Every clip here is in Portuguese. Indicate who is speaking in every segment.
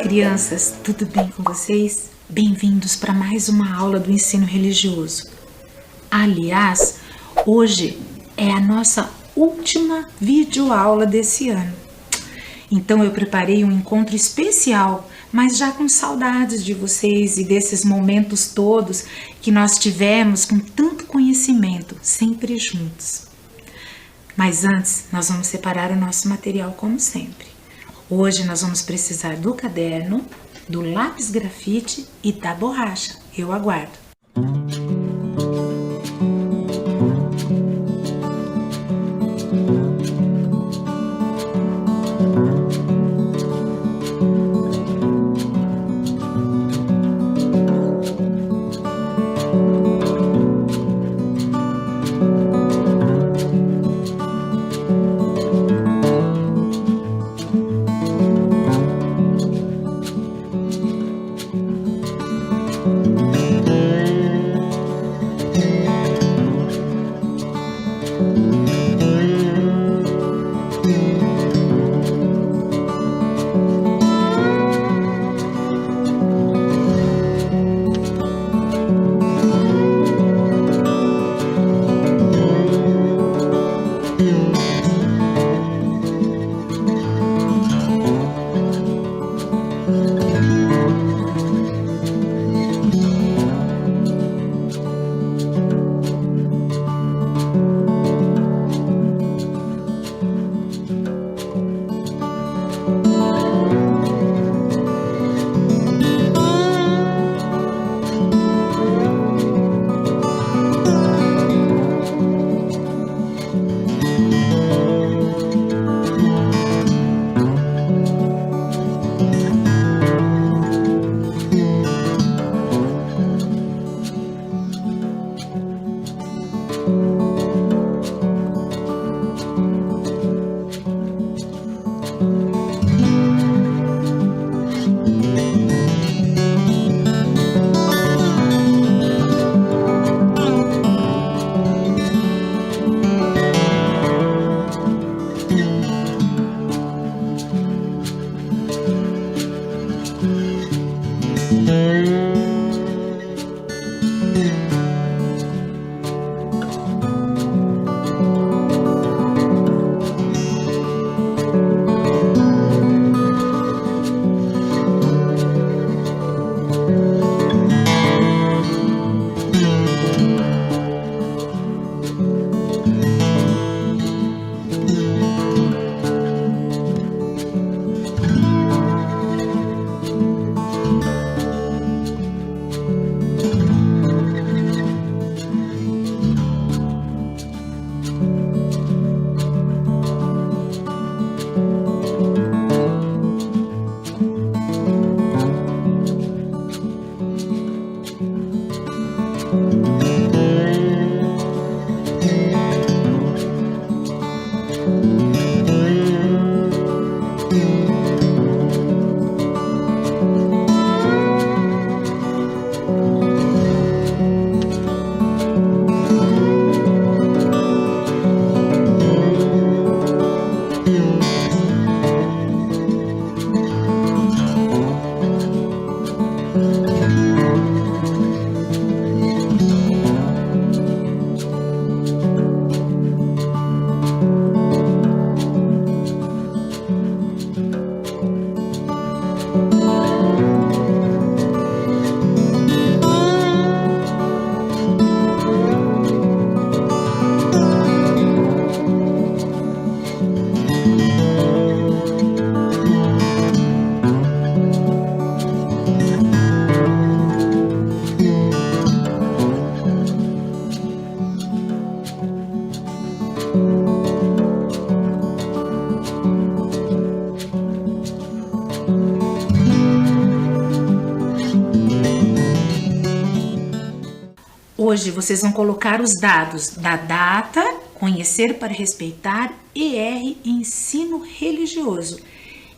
Speaker 1: crianças, tudo bem com vocês? Bem-vindos para mais uma aula do ensino religioso. Aliás, hoje é a nossa última videoaula desse ano. Então eu preparei um encontro especial, mas já com saudades de vocês e desses momentos todos que nós tivemos com tanto conhecimento, sempre juntos. Mas antes, nós vamos separar o nosso material como sempre. Hoje nós vamos precisar do caderno, do lápis grafite e da borracha. Eu aguardo. Hoje vocês vão colocar os dados da data, conhecer para respeitar, ER, ensino religioso.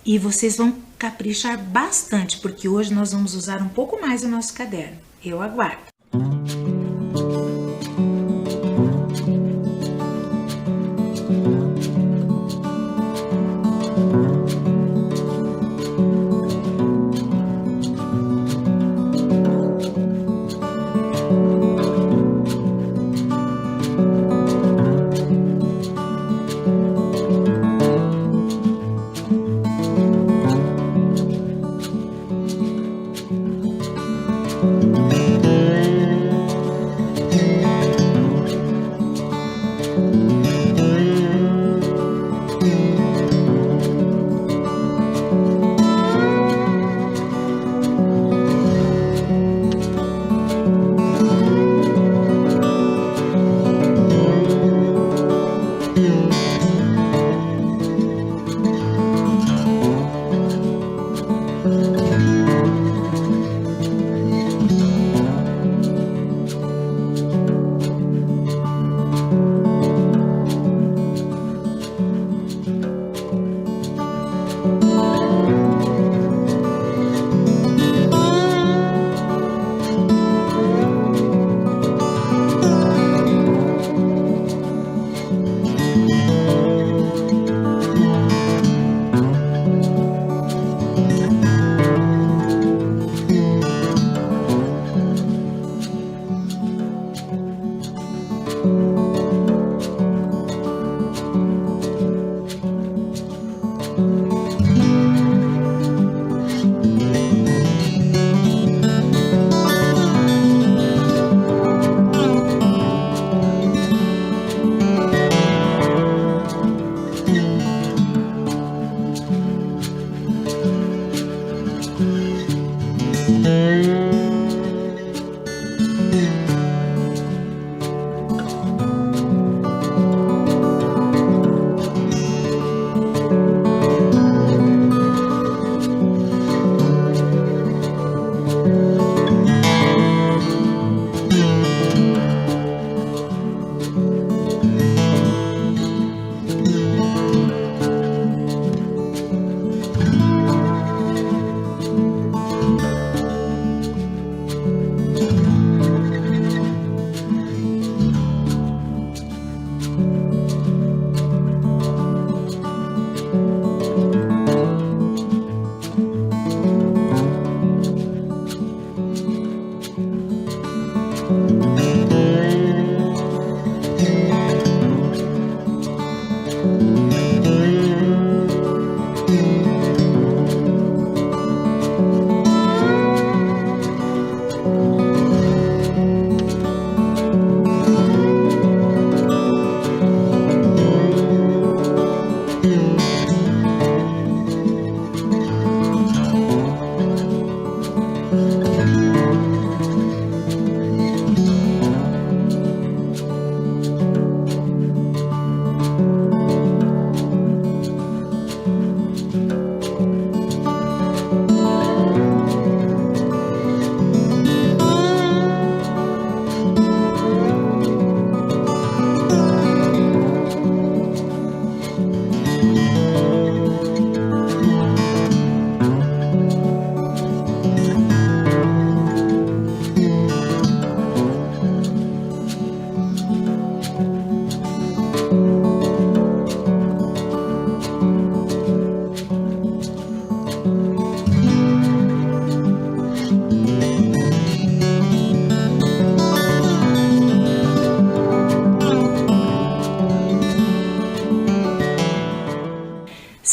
Speaker 1: E vocês vão caprichar bastante, porque hoje nós vamos usar um pouco mais o nosso caderno. Eu aguardo.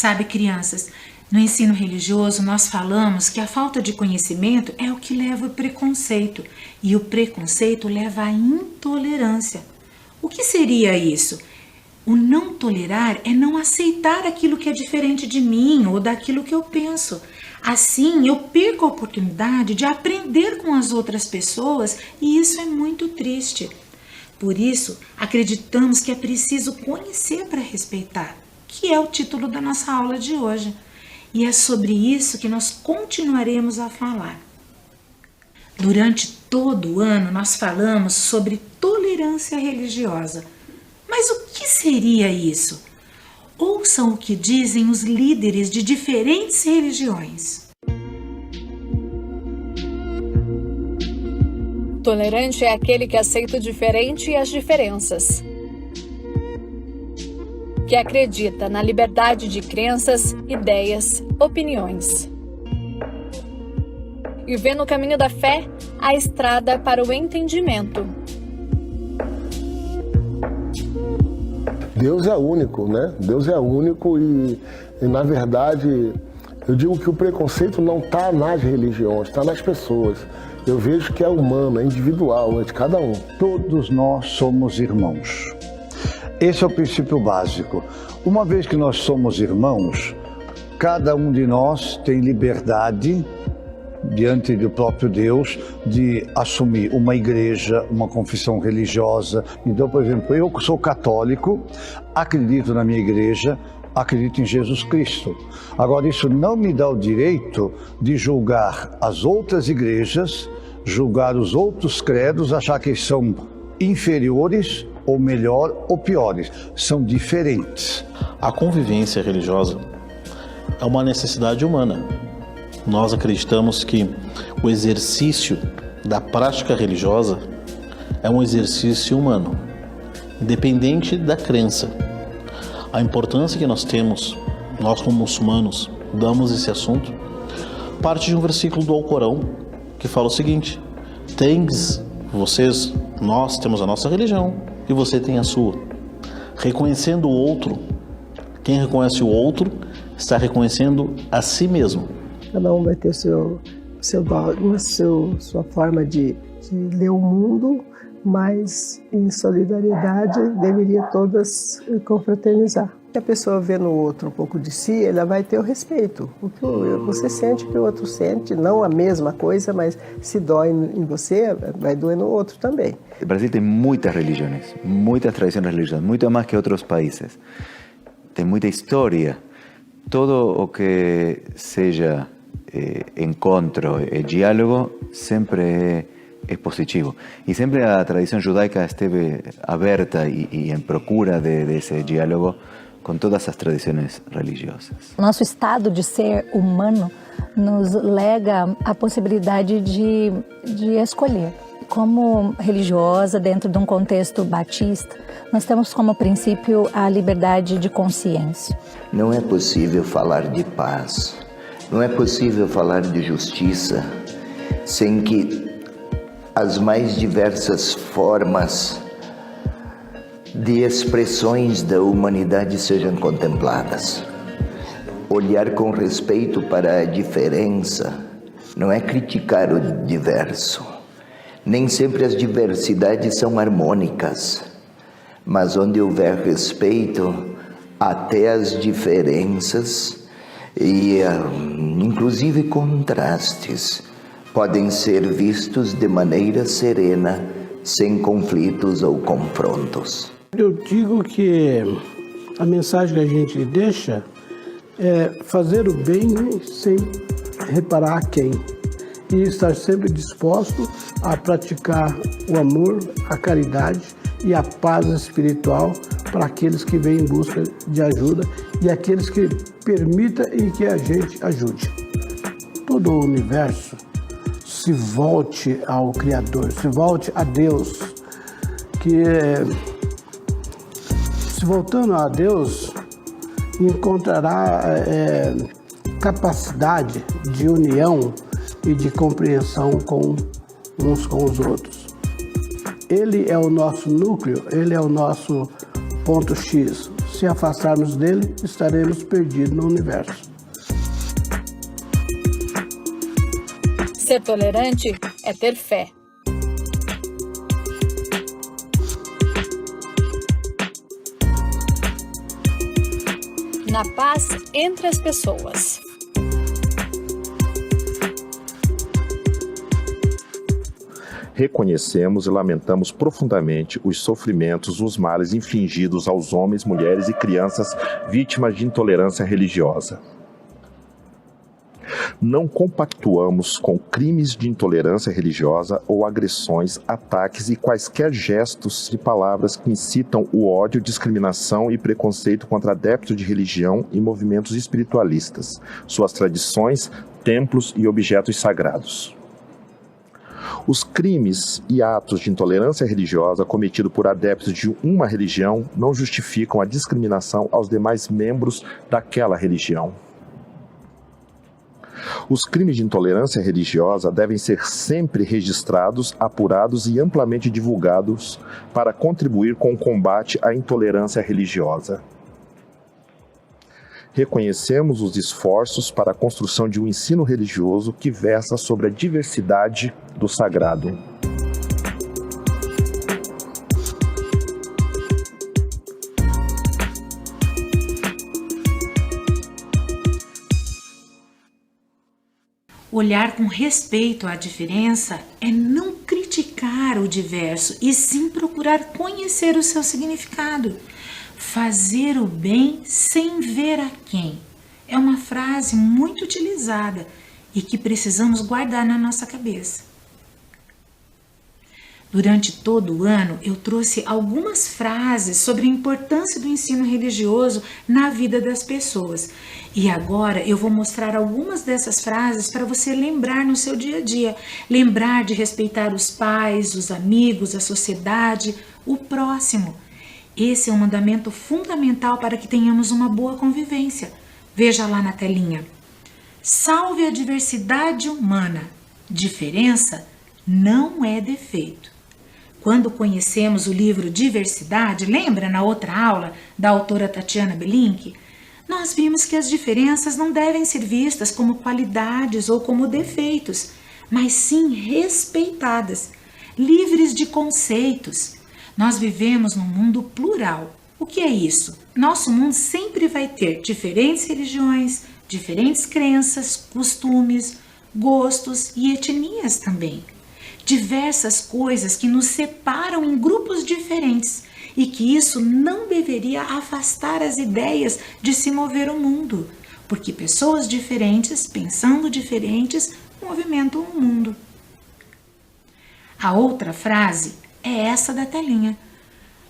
Speaker 1: Sabe, crianças, no ensino religioso nós falamos que a falta de conhecimento é o que leva ao preconceito e o preconceito leva à intolerância. O que seria isso? O não tolerar é não aceitar aquilo que é diferente de mim ou daquilo que eu penso. Assim, eu perco a oportunidade de aprender com as outras pessoas e isso é muito triste. Por isso, acreditamos que é preciso conhecer para respeitar, que é o título da nossa aula de hoje. E é sobre isso que nós continuaremos a falar. Durante todo o ano, nós falamos sobre tolerância religiosa. Mas o que seria isso? Ouçam o que dizem os líderes de diferentes religiões.
Speaker 2: Tolerante é aquele que aceita o diferente e as diferenças, que acredita na liberdade de crenças, ideias, opiniões, e vê no caminho da fé a estrada para o entendimento.
Speaker 3: Deus é único, né? Deus é único e na verdade, eu digo que o preconceito não está nas religiões, está nas pessoas. Eu vejo que é humano, é individual, é de cada um.
Speaker 4: Todos nós somos irmãos. Esse é o princípio básico. Uma vez que nós somos irmãos, cada um de nós tem liberdade diante do próprio Deus de assumir uma igreja, uma confissão religiosa. Então, por exemplo, eu que sou católico, acredito na minha igreja, acredito em Jesus Cristo. Agora, isso não me dá o direito de julgar as outras igrejas, julgar os outros credos, achar que são inferiores ou melhor ou piores. São diferentes.
Speaker 5: A convivência religiosa é uma necessidade humana. Nós acreditamos que o exercício da prática religiosa é um exercício humano, independente da crença. A importância que nós temos, nós como muçulmanos, damos esse assunto, parte de um versículo do Alcorão que fala o seguinte: nós temos a nossa religião e você tem a sua. Reconhecendo o outro, quem reconhece o outro está reconhecendo a si mesmo.
Speaker 6: Cada um vai ter seu dogma, sua forma de ler o mundo, mas em solidariedade deveria todas confraternizar. Se a pessoa vê no outro um pouco de si, ela vai ter o respeito. O que você sente que o outro sente, não a mesma coisa, mas se dói em você, vai doer no outro também.
Speaker 7: O Brasil tem muitas religiões, muitas tradições religiosas, muito mais que outros países. Tem muita história. Todo o que seja encontro e diálogo sempre é positivo. E sempre a tradição judaica esteve aberta e em procura desse diálogo com todas as tradições religiosas.
Speaker 8: Nosso estado de ser humano nos lega a possibilidade de escolher. Como religiosa, dentro de um contexto batista, nós temos como princípio a liberdade de consciência.
Speaker 9: Não é possível falar de paz, não é possível falar de justiça sem que as mais diversas formas de expressões da humanidade sejam contempladas. Olhar com respeito para a diferença não é criticar o diverso. Nem sempre as diversidades são harmônicas, mas onde houver respeito, até as diferenças e inclusive contrastes podem ser vistos de maneira serena, sem conflitos ou confrontos.
Speaker 10: Eu digo que a mensagem que a gente deixa é fazer o bem sem reparar a quem. E estar sempre disposto a praticar o amor, a caridade e a paz espiritual para aqueles que vêm em busca de ajuda e aqueles que permitam e que a gente ajude. Todo o universo se volte ao Criador, se volte a Deus, que se voltando a Deus encontrará capacidade de união e de compreensão uns com os outros. Ele é o nosso núcleo, ele é o nosso ponto X. Se afastarmos dele, estaremos perdidos no universo.
Speaker 2: Ser tolerante é ter fé. Na paz entre as pessoas.
Speaker 11: Reconhecemos e lamentamos profundamente os sofrimentos, os males infligidos aos homens, mulheres e crianças vítimas de intolerância religiosa. Não compactuamos com crimes de intolerância religiosa ou agressões, ataques e quaisquer gestos e palavras que incitam o ódio, discriminação e preconceito contra adeptos de religião e movimentos espiritualistas, suas tradições, templos e objetos sagrados. Os crimes e atos de intolerância religiosa cometidos por adeptos de uma religião não justificam a discriminação aos demais membros daquela religião. Os crimes de intolerância religiosa devem ser sempre registrados, apurados e amplamente divulgados para contribuir com o combate à intolerância religiosa. Reconhecemos os esforços para a construção de um ensino religioso que versa sobre a diversidade do sagrado.
Speaker 1: Olhar com respeito à diferença é não criticar o diverso, e sim procurar conhecer o seu significado. Fazer o bem sem ver a quem. É uma frase muito utilizada e que precisamos guardar na nossa cabeça. Durante todo o ano, eu trouxe algumas frases sobre a importância do ensino religioso na vida das pessoas. E agora eu vou mostrar algumas dessas frases para você lembrar no seu dia a dia. Lembrar de respeitar os pais, os amigos, a sociedade, o próximo. Esse é um mandamento fundamental para que tenhamos uma boa convivência. Veja lá na telinha. Salve a diversidade humana. Diferença não é defeito. Quando conhecemos o livro Diversidade, lembra na outra aula da autora Tatiana Belink? Nós vimos que as diferenças não devem ser vistas como qualidades ou como defeitos, mas sim respeitadas, livres de conceitos. Nós vivemos num mundo plural. O que é isso? Nosso mundo sempre vai ter diferentes religiões, diferentes crenças, costumes, gostos e etnias também. Diversas coisas que nos separam em grupos diferentes e que isso não deveria afastar as ideias de se mover o mundo, porque pessoas diferentes, pensando diferentes, movimentam o mundo. A outra frase é essa da telinha.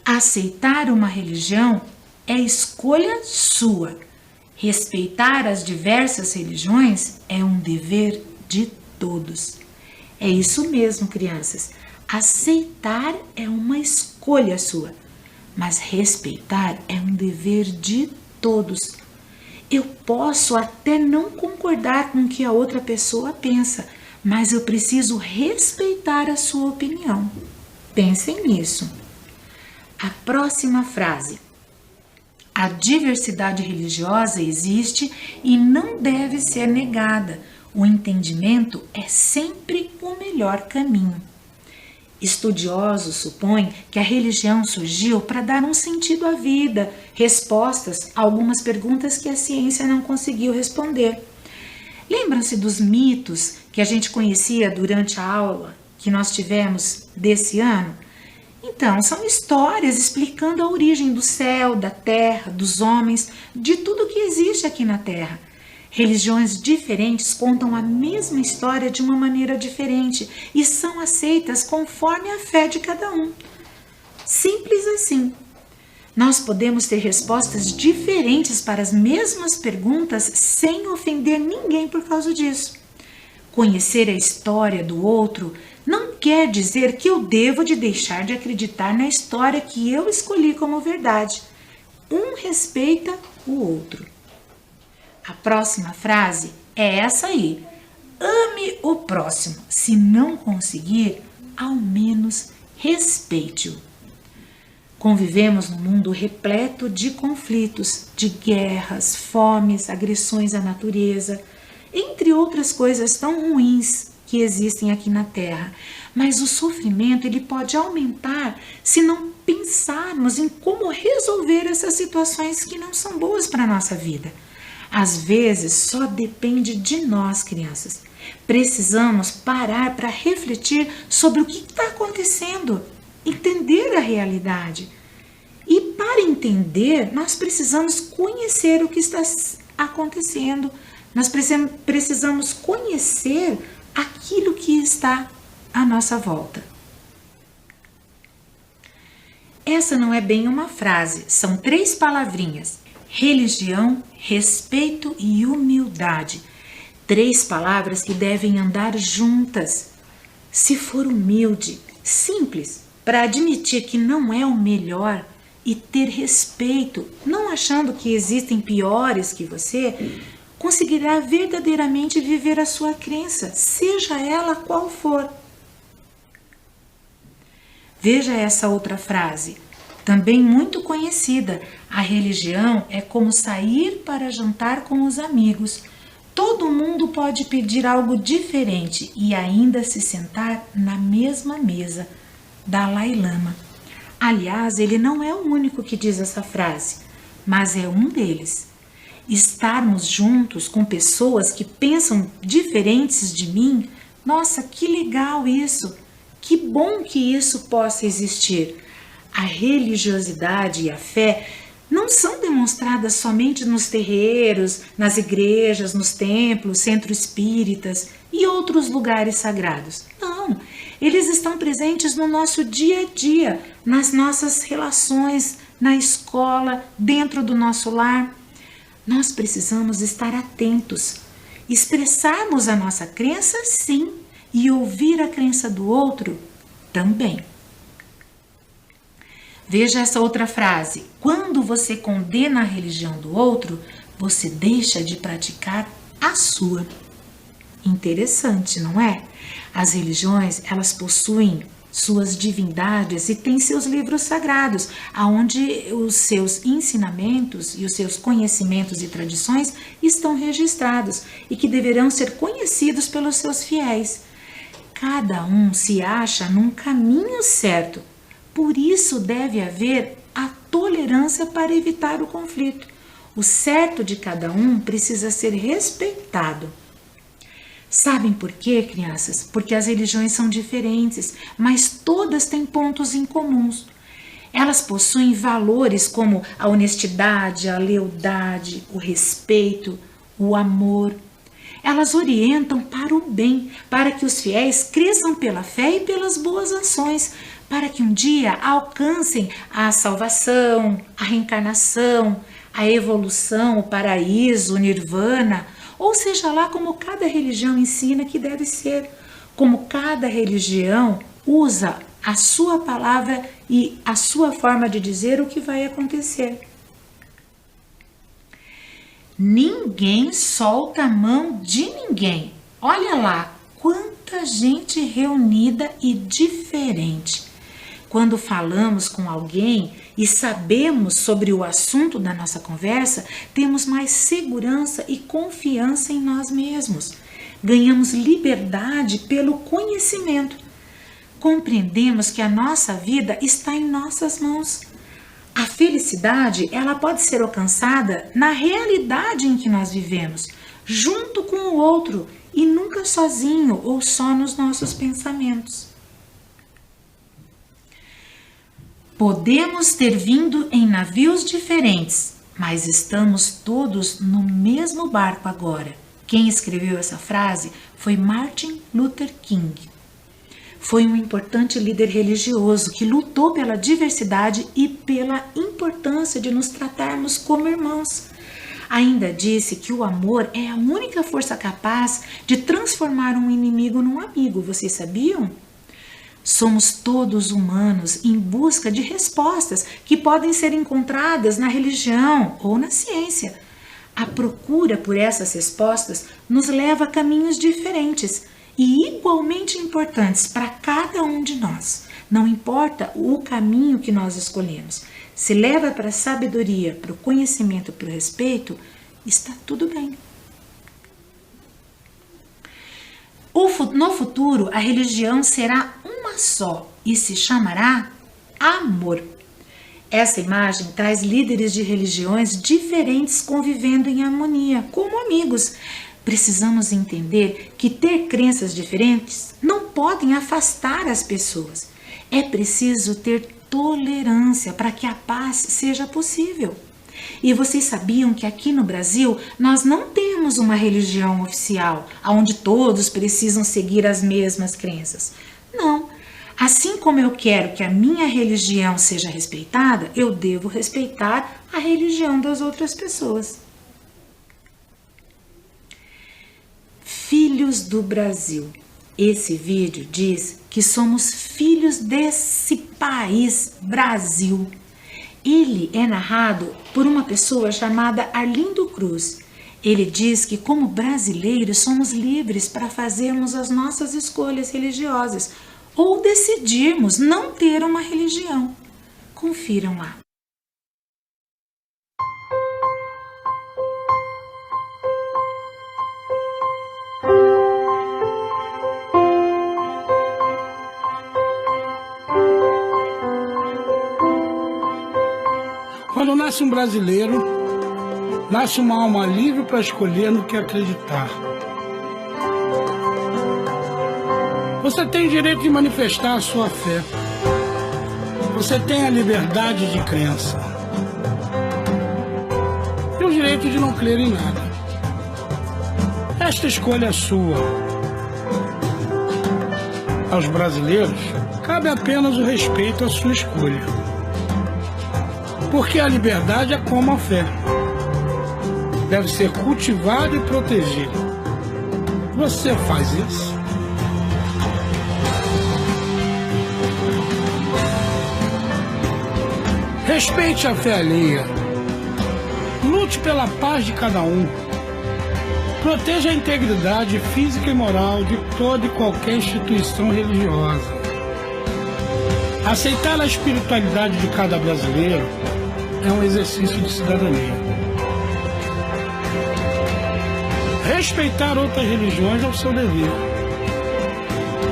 Speaker 1: Aceitar uma religião é escolha sua. Respeitar as diversas religiões é um dever de todos. É isso mesmo, crianças. Aceitar é uma escolha sua, mas respeitar é um dever de todos. Eu posso até não concordar com o que a outra pessoa pensa, mas eu preciso respeitar a sua opinião. Pensem nisso. A próxima frase. A diversidade religiosa existe e não deve ser negada. O entendimento é sempre o melhor caminho. Estudiosos supõem que a religião surgiu para dar um sentido à vida, respostas a algumas perguntas que a ciência não conseguiu responder. Lembram-se dos mitos que a gente conhecia durante a aula que nós tivemos desse ano? Então, são histórias explicando a origem do céu, da terra, dos homens, de tudo que existe aqui na terra. Religiões diferentes contam a mesma história de uma maneira diferente e são aceitas conforme a fé de cada um. Simples assim. Nós podemos ter respostas diferentes para as mesmas perguntas sem ofender ninguém por causa disso. Conhecer a história do outro não quer dizer que eu devo de deixar de acreditar na história que eu escolhi como verdade. Um respeita o outro. A próxima frase é essa aí. Ame o próximo. Se não conseguir, ao menos respeite-o. Convivemos num mundo repleto de conflitos, de guerras, fomes, agressões à natureza, entre outras coisas tão ruins que existem aqui na Terra. Mas o sofrimento ele pode aumentar se não pensarmos em como resolver essas situações que não são boas para a nossa vida. Às vezes só depende de nós, crianças. Precisamos parar para refletir sobre o que está acontecendo, entender a realidade. E para entender, nós precisamos conhecer o que está acontecendo. Nós precisamos conhecer aquilo que está à nossa volta. Essa não é bem uma frase, são 3 palavrinhas: religião, respeito e humildade. 3 palavras que devem andar juntas. Se for humilde, simples, para admitir que não é o melhor e ter respeito, não achando que existem piores que você, conseguirá verdadeiramente viver a sua crença, seja ela qual for. Veja essa outra frase, também muito conhecida: a religião é como sair para jantar com os amigos. Todo mundo pode pedir algo diferente e ainda se sentar na mesma mesa. Dalai Lama. Aliás, ele não é o único que diz essa frase, mas é um deles. Estarmos juntos com pessoas que pensam diferentes de mim, nossa, que legal isso! Que bom que isso possa existir. A religiosidade e a fé não são demonstradas somente nos terreiros, nas igrejas, nos templos, centros espíritas e outros lugares sagrados. Não, eles estão presentes no nosso dia a dia, nas nossas relações, na escola, dentro do nosso lar. Nós precisamos estar atentos, expressarmos a nossa crença, sim, e ouvir a crença do outro também. Veja essa outra frase: quando você condena a religião do outro, você deixa de praticar a sua. Interessante, não é? As religiões, elas possuem suas divindades e têm seus livros sagrados, onde os seus ensinamentos e os seus conhecimentos e tradições estão registrados e que deverão ser conhecidos pelos seus fiéis. Cada um se acha num caminho certo, por isso deve haver a tolerância para evitar o conflito. O certo de cada um precisa ser respeitado. Sabem por quê, crianças? Porque as religiões são diferentes, mas todas têm pontos em comuns. Elas possuem valores como a honestidade, a lealdade, o respeito, o amor. Elas orientam para o bem, para que os fiéis cresçam pela fé e pelas boas ações, para que um dia alcancem a salvação, a reencarnação, a evolução, o paraíso, o nirvana, ou seja lá como cada religião ensina que deve ser, como cada religião usa a sua palavra e a sua forma de dizer o que vai acontecer. Ninguém solta a mão de ninguém. Olha lá, quanta gente reunida e diferente. Quando falamos com alguém e sabemos sobre o assunto da nossa conversa, temos mais segurança e confiança em nós mesmos. Ganhamos liberdade pelo conhecimento. Compreendemos que a nossa vida está em nossas mãos. A felicidade, ela pode ser alcançada na realidade em que nós vivemos, junto com o outro e nunca sozinho ou só nos nossos pensamentos. Podemos ter vindo em navios diferentes, mas estamos todos no mesmo barco agora. Quem escreveu essa frase foi Martin Luther King. Foi um importante líder religioso que lutou pela diversidade e pela importância de nos tratarmos como irmãos. Ainda disse que o amor é a única força capaz de transformar um inimigo num amigo. Vocês sabiam? Somos todos humanos em busca de respostas que podem ser encontradas na religião ou na ciência. A procura por essas respostas nos leva a caminhos diferentes e igualmente importantes para cada um de nós. Não importa o caminho que nós escolhemos. Se leva para a sabedoria, para o conhecimento, para o respeito, está tudo bem. No futuro, a religião será uma só e se chamará amor. Essa imagem traz líderes de religiões diferentes convivendo em harmonia, como amigos. Precisamos entender que ter crenças diferentes não podem afastar as pessoas. É preciso ter tolerância para que a paz seja possível. E vocês sabiam que aqui no Brasil nós não temos uma religião oficial, onde todos precisam seguir as mesmas crenças? Não. Assim como eu quero que a minha religião seja respeitada, eu devo respeitar a religião das outras pessoas. Filhos do Brasil. Esse vídeo diz que somos filhos desse país, Brasil. Ele é narrado por uma pessoa chamada Arlindo Cruz. Ele diz que, como brasileiros, somos livres para fazermos as nossas escolhas religiosas ou decidirmos não ter uma religião. Confiram lá.
Speaker 10: Quando nasce um brasileiro, nasce uma alma livre para escolher no que acreditar. Você tem o direito de manifestar a sua fé. Você tem a liberdade de crença. E o direito de não crer em nada. Esta escolha é sua. Aos brasileiros, cabe apenas o respeito à sua escolha. Porque a liberdade é como a fé. Deve ser cultivada e protegida. Você faz isso? Respeite a fé alheia. Lute pela paz de cada um. Proteja a integridade física e moral de toda e qualquer instituição religiosa. Aceitar a espiritualidade de cada brasileiro é um exercício de cidadania. Respeitar outras religiões é o seu dever.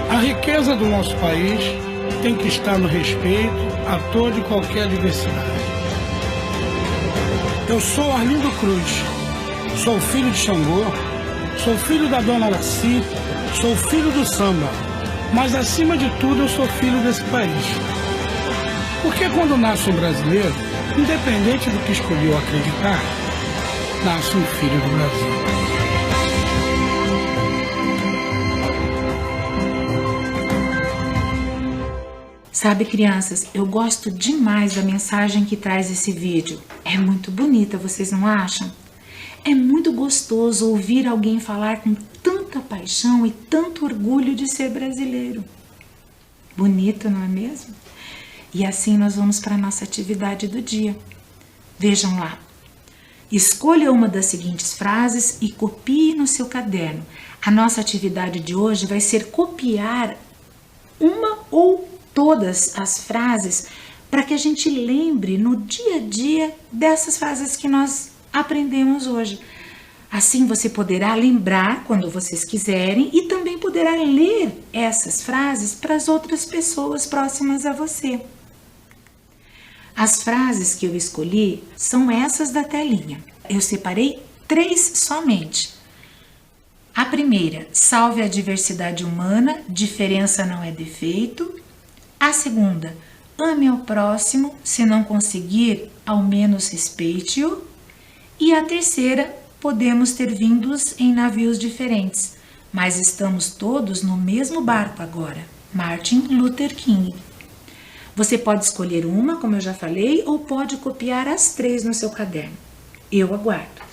Speaker 10: A riqueza do nosso país tem que estar no respeito a toda e qualquer diversidade. Eu sou Arlindo Cruz, sou filho de Xangô, sou filho da Dona Araci, sou filho do samba, mas acima de tudo eu sou filho desse país. Porque quando nasce um brasileiro, independente do que escolheu acreditar, nasce um filho do Brasil.
Speaker 1: Sabe, crianças, eu gosto demais da mensagem que traz esse vídeo. É muito bonita, vocês não acham? É muito gostoso ouvir alguém falar com tanta paixão e tanto orgulho de ser brasileiro. Bonito, não é mesmo? E assim nós vamos para a nossa atividade do dia. Vejam lá. Escolha uma das seguintes frases e copie no seu caderno. A nossa atividade de hoje vai ser copiar uma ou todas as frases para que a gente lembre no dia a dia dessas frases que nós aprendemos hoje. Assim você poderá lembrar quando vocês quiserem e também poderá ler essas frases para as outras pessoas próximas a você. As frases que eu escolhi são essas da telinha. Eu separei 3 somente. A primeira, salve a diversidade humana, diferença não é defeito. A segunda, ame ao próximo, se não conseguir, ao menos respeite-o. E a terceira, podemos ter vindos em navios diferentes, mas estamos todos no mesmo barco agora. Martin Luther King. Você pode escolher uma, como eu já falei, ou pode copiar as 3 no seu caderno. Eu aguardo.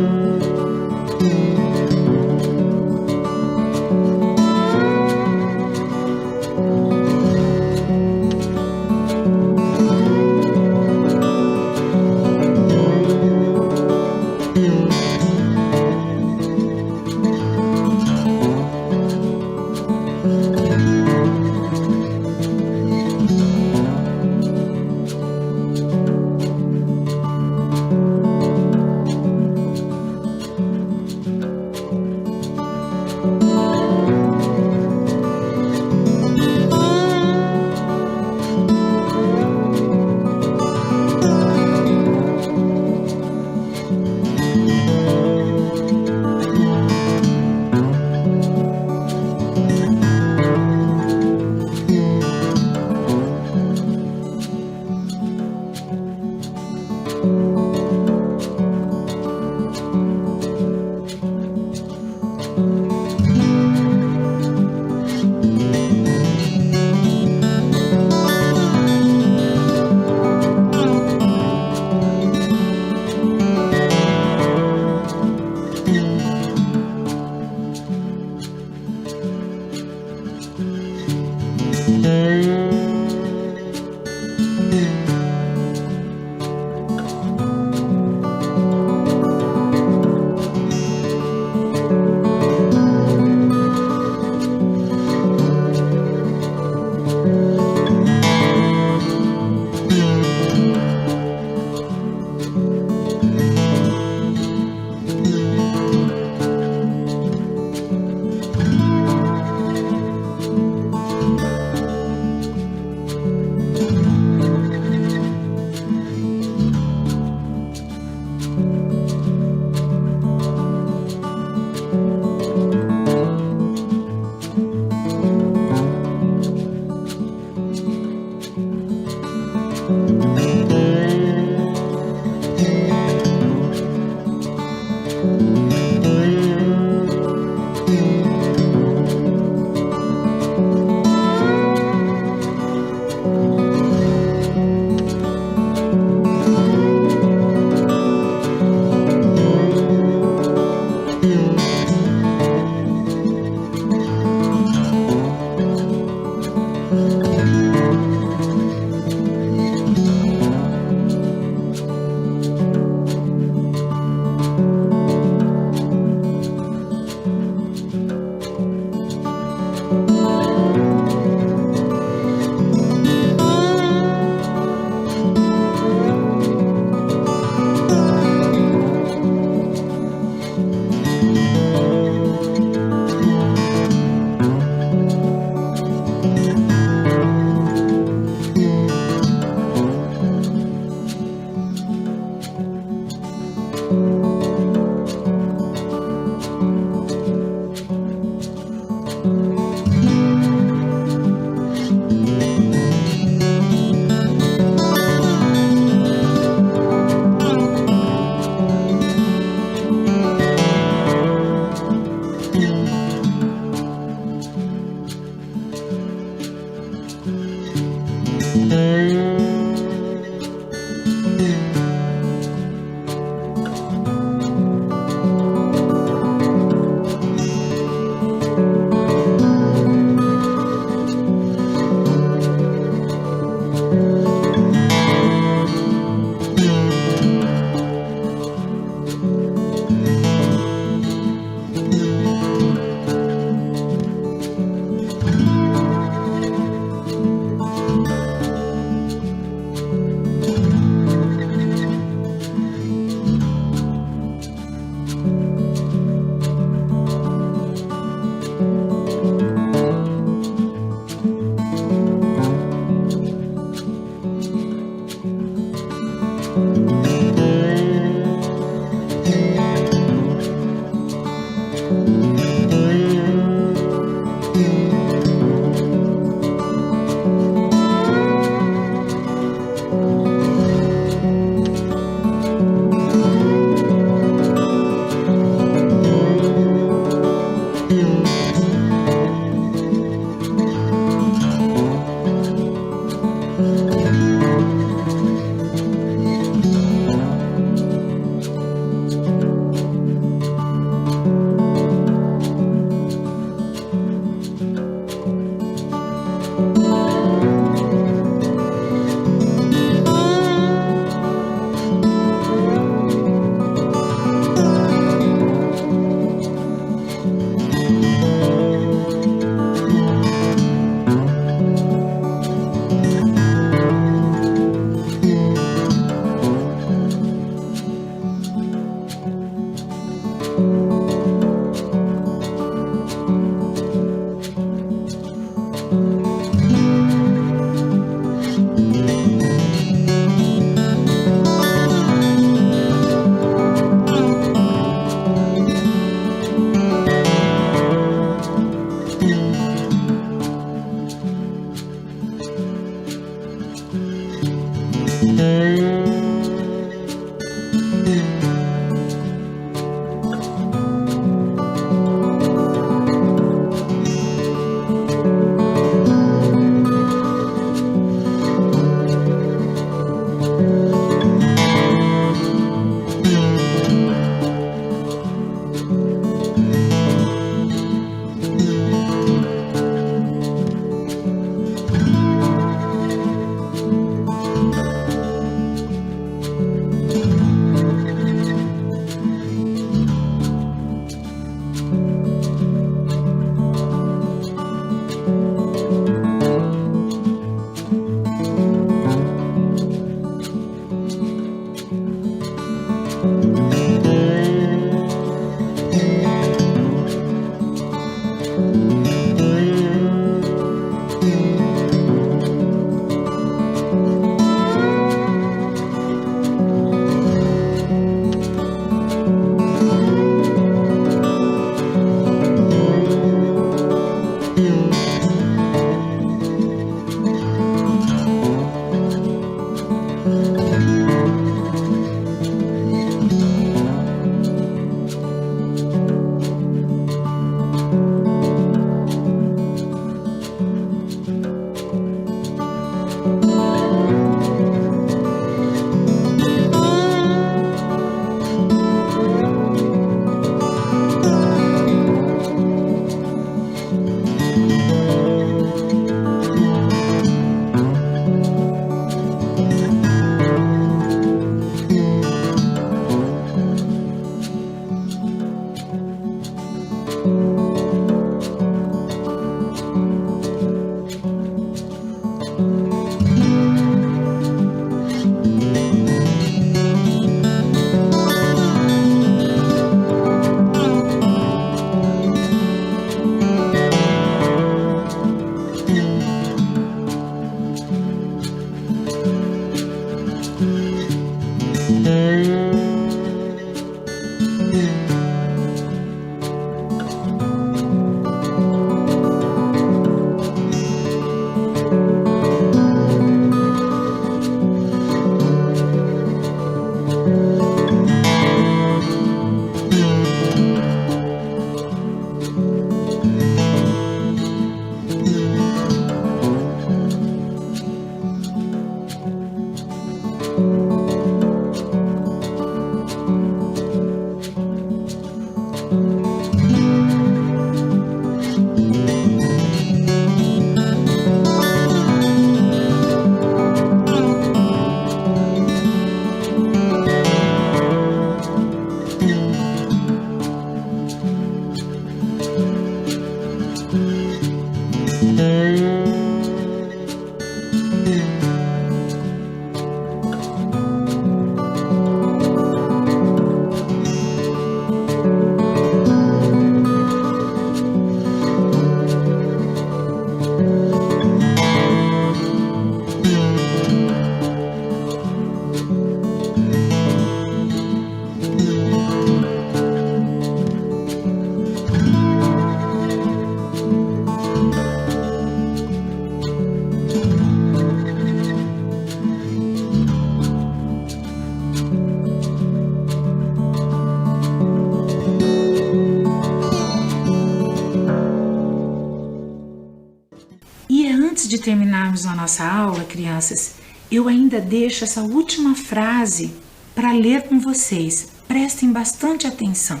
Speaker 1: Antes de terminarmos a nossa aula, crianças, eu ainda deixo essa última frase para ler com vocês. Prestem bastante atenção.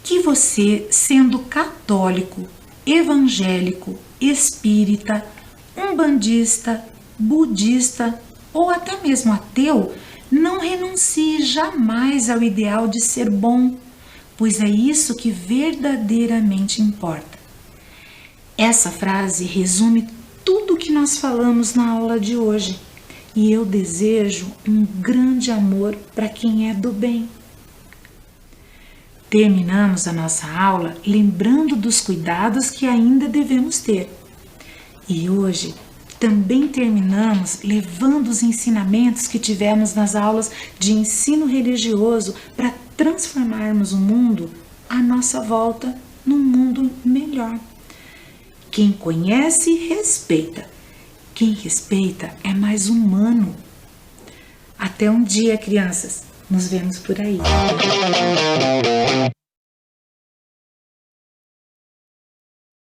Speaker 1: Que você, sendo católico, evangélico, espírita, umbandista, budista ou até mesmo ateu, não renuncie jamais ao ideal de ser bom, pois é isso que verdadeiramente importa. Essa frase resume tudo o que nós falamos na aula de hoje e eu desejo um grande amor para quem é do bem. Terminamos a nossa aula lembrando dos cuidados que ainda devemos ter. E hoje também terminamos levando os ensinamentos que tivemos nas aulas de ensino religioso para transformarmos o mundo à nossa volta num mundo melhor. Quem conhece, respeita. Quem respeita é mais humano. Até um dia, crianças. Nos vemos por aí.